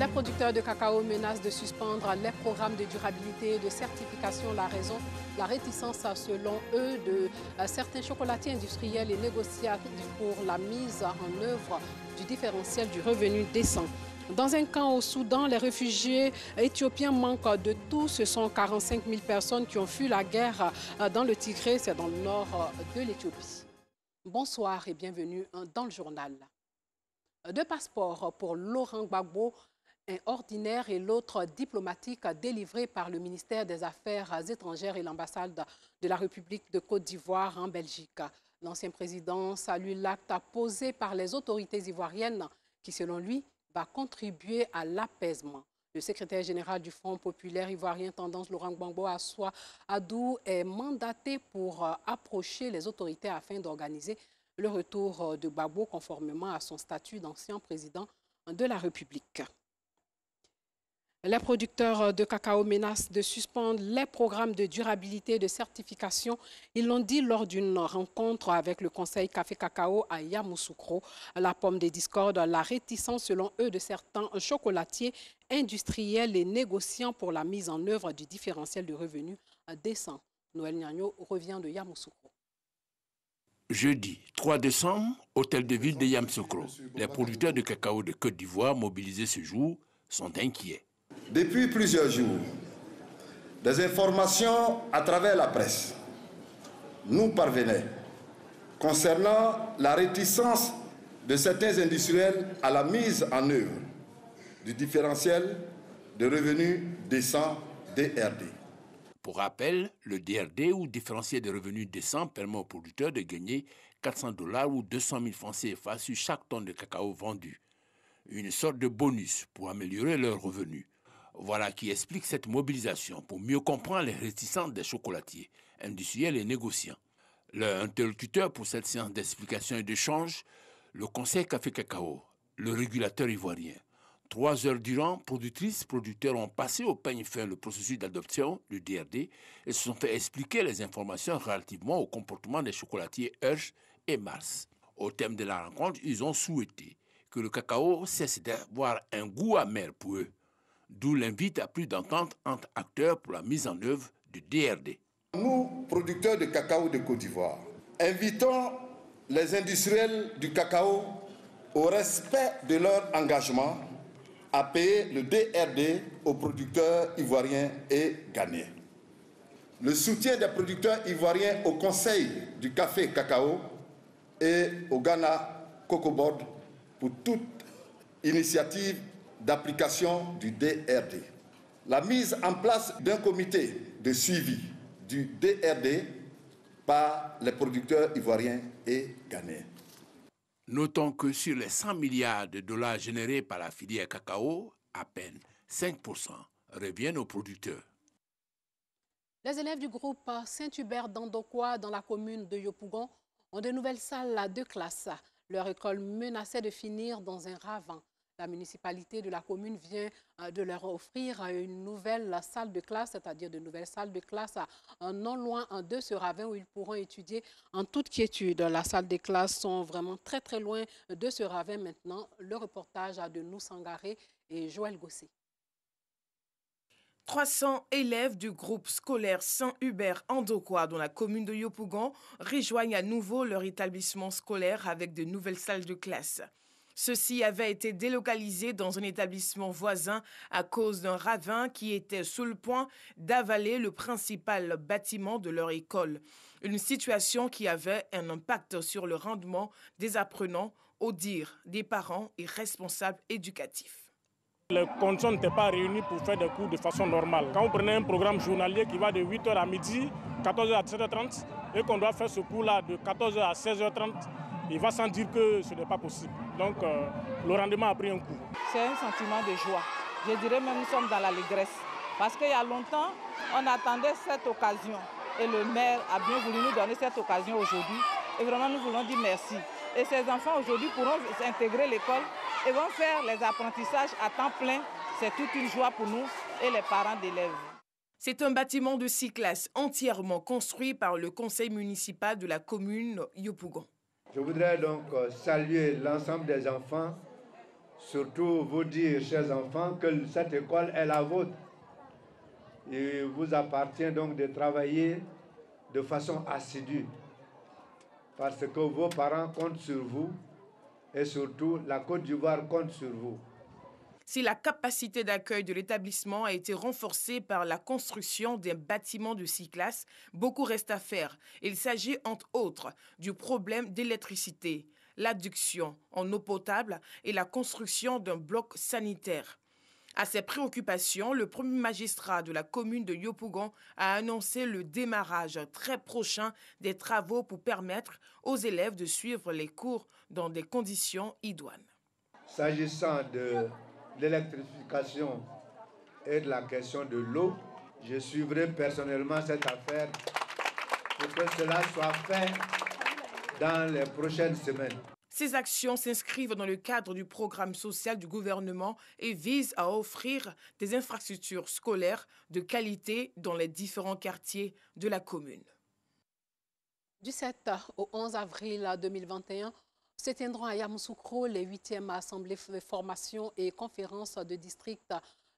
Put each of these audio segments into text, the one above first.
Les producteurs de cacao menacent de suspendre les programmes de durabilité et de certification. La raison, la réticence selon eux de certains chocolatiers industriels et négociables pour la mise en œuvre du différentiel du revenu décent. Dans un camp au Soudan, les réfugiés éthiopiens manquent de tout. Ce sont 45 000 personnes qui ont fui la guerre dans le Tigré, c'est dans le nord de l'Éthiopie. Bonsoir et bienvenue dans le journal. Deux passeports pour Laurent Gbagbo, un ordinaire et l'autre diplomatique délivré par le ministère des Affaires étrangères et l'ambassade de la République de Côte d'Ivoire en Belgique. L'ancien président salue l'acte posé par les autorités ivoiriennes qui, selon lui, va contribuer à l'apaisement. Le secrétaire général du Front populaire ivoirien Tendance, Laurent Gbagbo Adou, est mandaté pour approcher les autorités afin d'organiser le retour de Gbagbo conformément à son statut d'ancien président de la République. Les producteurs de cacao menacent de suspendre les programmes de durabilité et de certification. Ils l'ont dit lors d'une rencontre avec le Conseil Café Cacao à Yamoussoukro. La pomme des discordes, la réticence selon eux de certains chocolatiers industriels et négociants pour la mise en œuvre du différentiel de revenus décent. Noël Niagno revient de Yamoussoukro. Jeudi 3 décembre, hôtel de ville de Yamoussoukro. Les producteurs de cacao de Côte d'Ivoire mobilisés ce jour sont inquiets. Depuis plusieurs jours, des informations à travers la presse nous parvenaient concernant la réticence de certains industriels à la mise en œuvre du différentiel de revenus décent DRD. Pour rappel, le DRD ou différentiel de revenus décent permet aux producteurs de gagner 400 $ ou 200 000 francs CFA sur chaque tonne de cacao vendu. Une sorte de bonus pour améliorer leurs revenus. Voilà qui explique cette mobilisation pour mieux comprendre les réticences des chocolatiers, industriels et négociants. Leur interlocuteur pour cette séance d'explication et d'échange, le Conseil Café Cacao, le régulateur ivoirien. 3 heures durant, producteurs ont passé au peigne fin le processus d'adoption du DRD et se sont fait expliquer les informations relativement au comportement des chocolatiers Hirsch et Mars. Au thème de la rencontre, ils ont souhaité que le cacao cesse d'avoir un goût amer pour eux. D'où l'invite à plus d'entente entre acteurs pour la mise en œuvre du DRD. Nous, producteurs de cacao de Côte d'Ivoire, invitons les industriels du cacao au respect de leur engagement à payer le DRD aux producteurs ivoiriens et ghanéens. Le soutien des producteurs ivoiriens au Conseil du Café Cacao et au Ghana Cocoa Board pour toute initiative d'application du DRD. La mise en place d'un comité de suivi du DRD par les producteurs ivoiriens et ghanéens. Notons que sur les 100 milliards de dollars générés par la filière cacao, à peine 5% reviennent aux producteurs. Les élèves du groupe Saint-Hubert d'Andokwa dans la commune de Yopougon ont de nouvelles salles de classe. Leur école menaçait de finir dans un ravin. La municipalité de la commune vient de leur offrir une nouvelle salle de classe, c'est-à-dire de nouvelles salles de classe non loin de ce ravin où ils pourront étudier en toute quiétude. Les salles de classe sont vraiment très très loin de ce ravin maintenant. Le reportage de Nou Sangaré et Joël Gossé. 300 élèves du groupe scolaire Saint-Hubert Andokwa dans la commune de Yopougon rejoignent à nouveau leur établissement scolaire avec de nouvelles salles de classe. Ceux-ci avaient été délocalisés dans un établissement voisin à cause d'un ravin qui était sur le point d'avaler le principal bâtiment de leur école. Une situation qui avait un impact sur le rendement des apprenants, au dire des parents et responsables éducatifs. Les conditions n'étaient pas réunies pour faire des cours de façon normale. Quand vous prenez un programme journalier qui va de 8h à midi, 14h à 17h30, et qu'on doit faire ce cours-là de 14h à 16h30, il va sans dire que ce n'est pas possible. Donc, le rendement a pris un coup. C'est un sentiment de joie. Je dirais même nous sommes dans l'allégresse. Parce qu'il y a longtemps, on attendait cette occasion. Et le maire a bien voulu nous donner cette occasion aujourd'hui. Et vraiment, nous voulons dire merci. Et ces enfants aujourd'hui pourront intégrer l'école et vont faire les apprentissages à temps plein. C'est toute une joie pour nous et les parents d'élèves. C'est un bâtiment de 6 classes entièrement construit par le conseil municipal de la commune Yopougon. Je voudrais donc saluer l'ensemble des enfants surtout vous dire, chers enfants, que cette école est la vôtre. Il vous appartient donc de travailler de façon assidue, parce que vos parents comptent sur vous et surtout la Côte d'Ivoire compte sur vous. Si la capacité d'accueil de l'établissement a été renforcée par la construction d'un bâtiment de 6 classes, beaucoup reste à faire. Il s'agit entre autres du problème d'électricité, l'adduction en eau potable et la construction d'un bloc sanitaire. À ces préoccupations, le premier magistrat de la commune de Yopougon a annoncé le démarrage très prochain des travaux pour permettre aux élèves de suivre les cours dans des conditions idoines. S'agissant de l'électrification et de la question de l'eau, je suivrai personnellement cette affaire pour que cela soit fait dans les prochaines semaines. Ces actions s'inscrivent dans le cadre du programme social du gouvernement et visent à offrir des infrastructures scolaires de qualité dans les différents quartiers de la commune. Du 7 au 11 avril 2021, se tiendront à Yamoussoukro les 8e assemblées, formations et conférences de district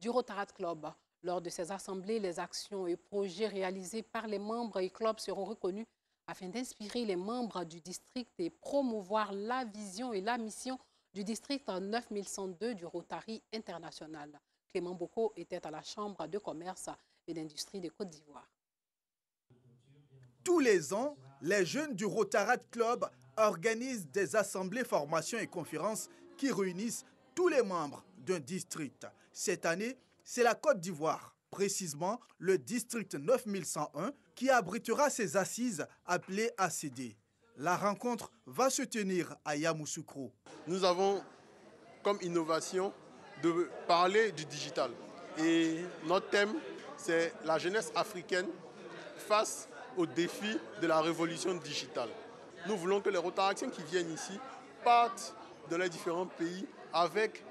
du Rotaract Club. Lors de ces assemblées, les actions et projets réalisés par les membres et clubs seront reconnus afin d'inspirer les membres du district et promouvoir la vision et la mission du district 9102 du Rotary International. Clément Boko était à la Chambre de commerce et d'industrie de Côte d'Ivoire. Tous les ans, les jeunes du Rotaract Club organisent des assemblées, formations et conférences qui réunissent tous les membres d'un district. Cette année, c'est la Côte d'Ivoire, précisément le district 9101, qui abritera ses assises appelées ACD. La rencontre va se tenir à Yamoussoukro. Nous avons comme innovation de parler du digital. Et notre thème, c'est la jeunesse africaine face aux défis de la révolution digitale. Nous voulons que les Rotaractiens qui viennent ici partent dans les différents pays avec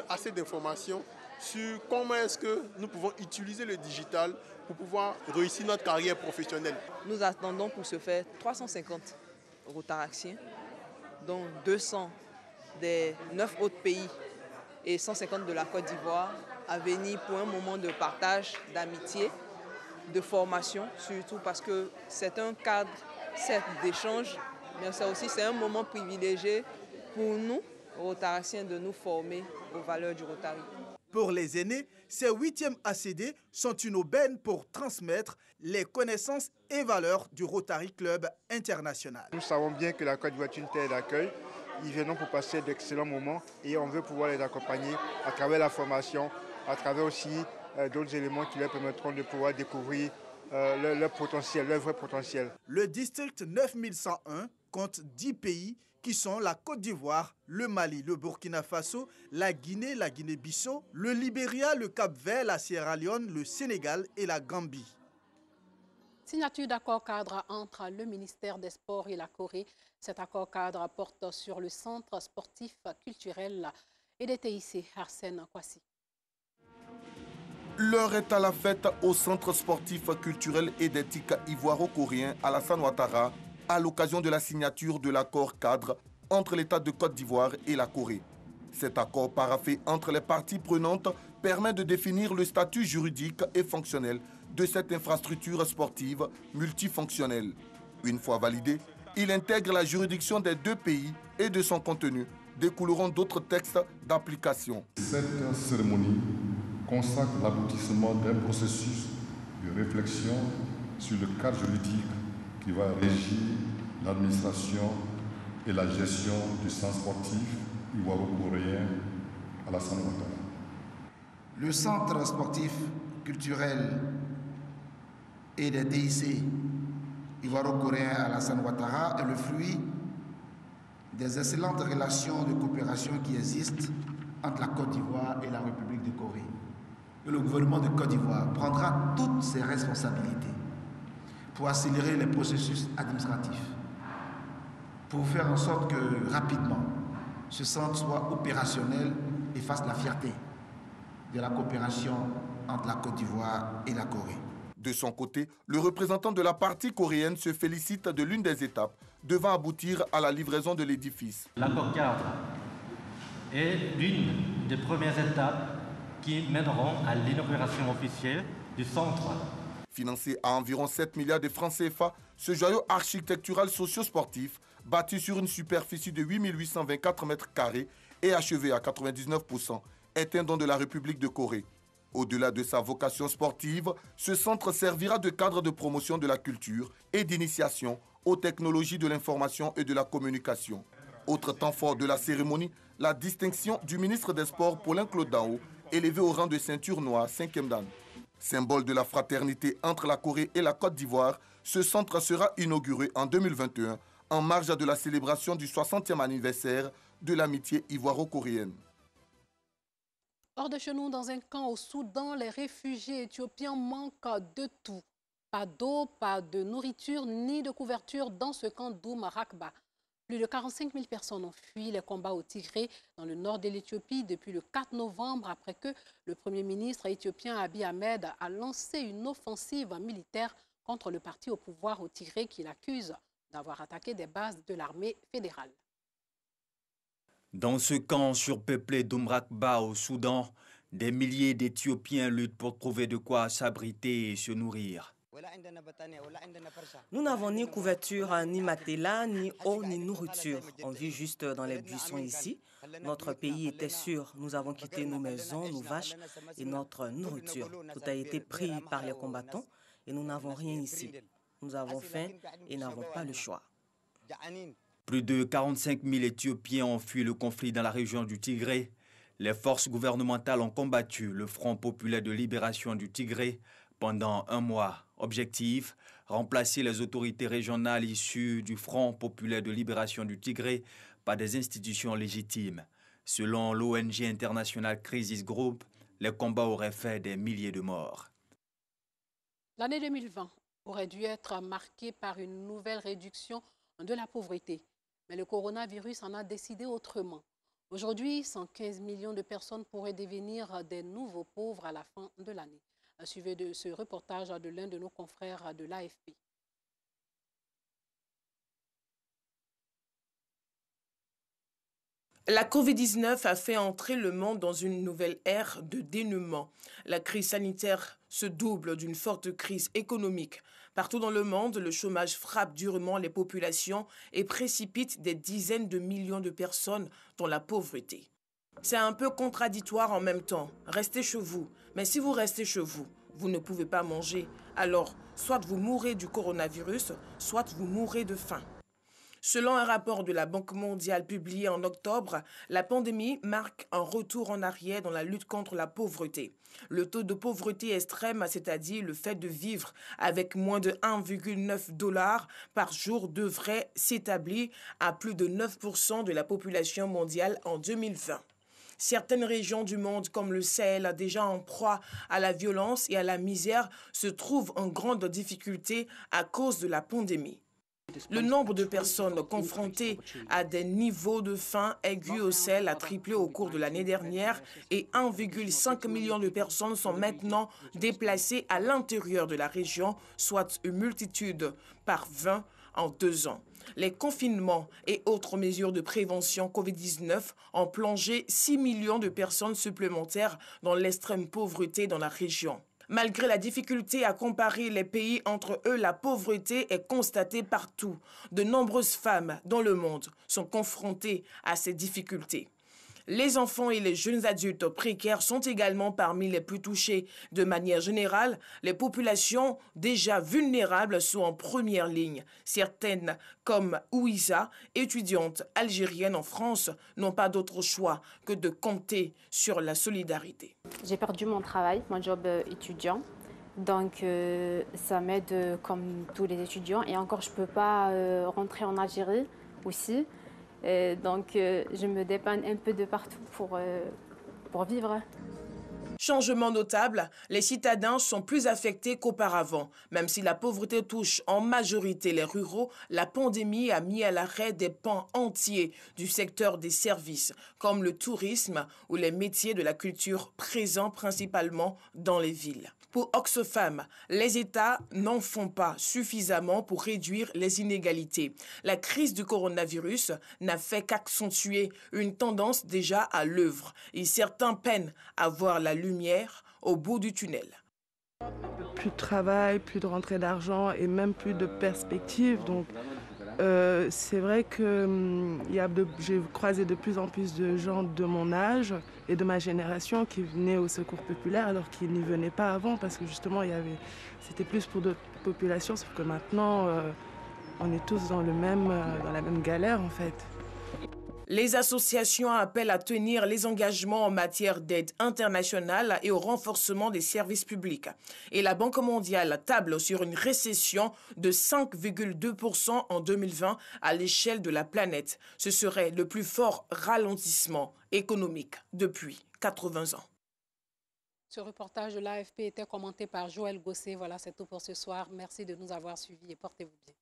assez d'informations sur comment est-ce que nous pouvons utiliser le digital pour pouvoir réussir notre carrière professionnelle. Nous attendons pour ce faire 350 Rotaractiens, dont 200 des 9 autres pays et 150 de la Côte d'Ivoire, à venir pour un moment de partage, d'amitié, de formation, surtout parce que c'est un cadre, certes, d'échange, mais c'est un moment privilégié pour nous, Rotaractiens, de nous former aux valeurs du Rotary. Pour les aînés, ces 8e ACD sont une aubaine pour transmettre les connaissances et valeurs du Rotary Club International. Nous savons bien que la Côte d'Ivoire est une terre d'accueil. Ils viennent pour passer d'excellents moments et on veut pouvoir les accompagner à travers la formation, à travers aussi d'autres éléments qui leur permettront de pouvoir découvrir leur potentiel, leur vrai potentiel. Le district 9101 compte 10 pays qui sont la Côte d'Ivoire, le Mali, le Burkina Faso, la Guinée-Bissau, le Libéria, le Cap-Vert, la Sierra Leone, le Sénégal et la Gambie. Signature d'accord cadre entre le ministère des Sports et la Corée. Cet accord cadre porte sur le centre sportif culturel et des TIC Arsène Kwasi. L'heure est à la fête au centre sportif culturel et d'éthique ivoiro-coréen Alassane Ouattara à l'occasion de la signature de l'accord cadre entre l'État de Côte d'Ivoire et la Corée. Cet accord paraphé entre les parties prenantes permet de définir le statut juridique et fonctionnel de cette infrastructure sportive multifonctionnelle. Une fois validé, il intègre la juridiction des deux pays et de son contenu découleront d'autres textes d'application. Cette cérémonie consacre l'aboutissement d'un processus de réflexion sur le cadre juridique qui va régir l'administration et la gestion du centre sportif ivoiro-coréen Alassane Ouattara. Le centre sportif culturel et des TIC ivoiro-coréen Alassane Ouattara est le fruit des excellentes relations de coopération qui existent entre la Côte d'Ivoire et la République de Corée. Et le gouvernement de Côte d'Ivoire prendra toutes ses responsabilités pour accélérer les processus administratifs, pour faire en sorte que rapidement ce centre soit opérationnel et fasse la fierté de la coopération entre la Côte d'Ivoire et la Corée. De son côté, le représentant de la partie coréenne se félicite de l'une des étapes devant aboutir à la livraison de l'édifice. L'accord cadre est l'une des premières étapes qui mèneront à l'inauguration officielle du centre. Financé à environ 7 milliards de francs CFA, ce joyau architectural socio-sportif, bâti sur une superficie de 8 824 mètres carrés et achevé à 99%, est un don de la République de Corée. Au-delà de sa vocation sportive, ce centre servira de cadre de promotion de la culture et d'initiation aux technologies de l'information et de la communication. Autre temps fort de la cérémonie, la distinction du ministre des Sports Paulin-Claude Dao, élevé au rang de ceinture noire 5e dan. Symbole de la fraternité entre la Corée et la Côte d'Ivoire, ce centre sera inauguré en 2021 en marge de la célébration du 60e anniversaire de l'amitié ivoiro-coréenne. Hors de chez nous, dans un camp au Soudan, les réfugiés éthiopiens manquent de tout. Pas d'eau, pas de nourriture, ni de couverture dans ce camp d'Oum Rakba. Plus de 45 000 personnes ont fui les combats au Tigré, dans le nord de l'Éthiopie, depuis le 4 novembre, après que le Premier ministre éthiopien Abiy Ahmed a lancé une offensive militaire contre le parti au pouvoir au Tigré qu'il accuse d'avoir attaqué des bases de l'armée fédérale. Dans ce camp surpeuplé d'Oum Rakba au Soudan, des milliers d'Éthiopiens luttent pour trouver de quoi s'abriter et se nourrir. Nous n'avons ni couverture, ni matelas, ni eau, ni nourriture. On vit juste dans les buissons ici. Notre pays était sûr. Nous avons quitté nos maisons, nos vaches et notre nourriture. Tout a été pris par les combattants et nous n'avons rien ici. Nous avons faim et n'avons pas le choix. Plus de 45 000 Éthiopiens ont fui le conflit dans la région du Tigré. Les forces gouvernementales ont combattu le Front populaire de libération du Tigré pendant un mois. Objectif, remplacer les autorités régionales issues du Front populaire de libération du Tigré par des institutions légitimes. Selon l'ONG internationale Crisis Group, les combats auraient fait des milliers de morts. L'année 2020 aurait dû être marquée par une nouvelle réduction de la pauvreté. Mais le coronavirus en a décidé autrement. Aujourd'hui, 115 millions de personnes pourraient devenir des nouveaux pauvres à la fin de l'année. Suivez de ce reportage de l'un de nos confrères de l'AFP. La Covid-19 a fait entrer le monde dans une nouvelle ère de dénuement. La crise sanitaire se double d'une forte crise économique. Partout dans le monde, le chômage frappe durement les populations et précipite des dizaines de millions de personnes dans la pauvreté. C'est un peu contradictoire en même temps. Restez chez vous. Mais si vous restez chez vous, vous ne pouvez pas manger. Alors, soit vous mourrez du coronavirus, soit vous mourrez de faim. Selon un rapport de la Banque mondiale publié en octobre, la pandémie marque un retour en arrière dans la lutte contre la pauvreté. Le taux de pauvreté extrême, c'est-à-dire le fait de vivre avec moins de 1,9 $ par jour, devrait s'établir à plus de 9% de la population mondiale en 2020. Certaines régions du monde, comme le Sahel, déjà en proie à la violence et à la misère, se trouvent en grande difficulté à cause de la pandémie. Le nombre de personnes confrontées à des niveaux de faim aigus au Sahel a triplé au cours de l'année dernière et 1,5 million de personnes sont maintenant déplacées à l'intérieur de la région, soit une multitude par 20 en 2 ans. Les confinements et autres mesures de prévention Covid-19 ont plongé 6 millions de personnes supplémentaires dans l'extrême pauvreté dans la région. Malgré la difficulté à comparer les pays entre eux, la pauvreté est constatée partout. De nombreuses femmes dans le monde sont confrontées à ces difficultés. Les enfants et les jeunes adultes précaires sont également parmi les plus touchés. De manière générale, les populations déjà vulnérables sont en première ligne. Certaines, comme Ouïsa, étudiante algérienne en France, n'ont pas d'autre choix que de compter sur la solidarité. J'ai perdu mon travail, mon job étudiant. Donc ça m'aide comme tous les étudiants. Et encore, je ne peux pas rentrer en Algérie aussi. Donc, je me dépanne un peu de partout pour vivre. Changement notable, les citadins sont plus affectés qu'auparavant. Même si la pauvreté touche en majorité les ruraux, la pandémie a mis à l'arrêt des pans entiers du secteur des services, comme le tourisme ou les métiers de la culture présents principalement dans les villes. Pour Oxfam, les États n'en font pas suffisamment pour réduire les inégalités. La crise du coronavirus n'a fait qu'accentuer une tendance déjà à l'œuvre et certains peinent à voir la lumière au bout du tunnel. Plus de travail, plus de rentrée d'argent et même plus de perspectives. Donc c'est vrai que j'ai croisé de plus en plus de gens de mon âge et de ma génération qui venaient au secours populaire alors qu'ils n'y venaient pas avant parce que justement c'était plus pour d'autres populations, sauf que maintenant on est tous dans la même galère en fait. Les associations appellent à tenir les engagements en matière d'aide internationale et au renforcement des services publics. Et la Banque mondiale table sur une récession de 5,2% en 2020 à l'échelle de la planète. Ce serait le plus fort ralentissement économique depuis 80 ans. Ce reportage de l'AFP était commenté par Joël Gosset. Voilà, c'est tout pour ce soir. Merci de nous avoir suivis et portez-vous bien.